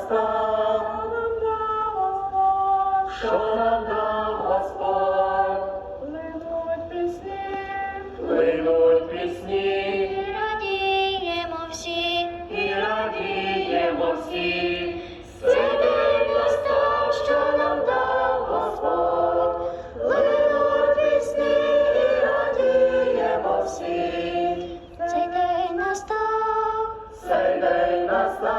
настав, що нам дав Господь. Линуть пісні, І радіємо всі, і радіємо всі. Цей день настав, що нам дав Господь. Линуть пісні, і радіємо всі. цей день настав. Цей день настав.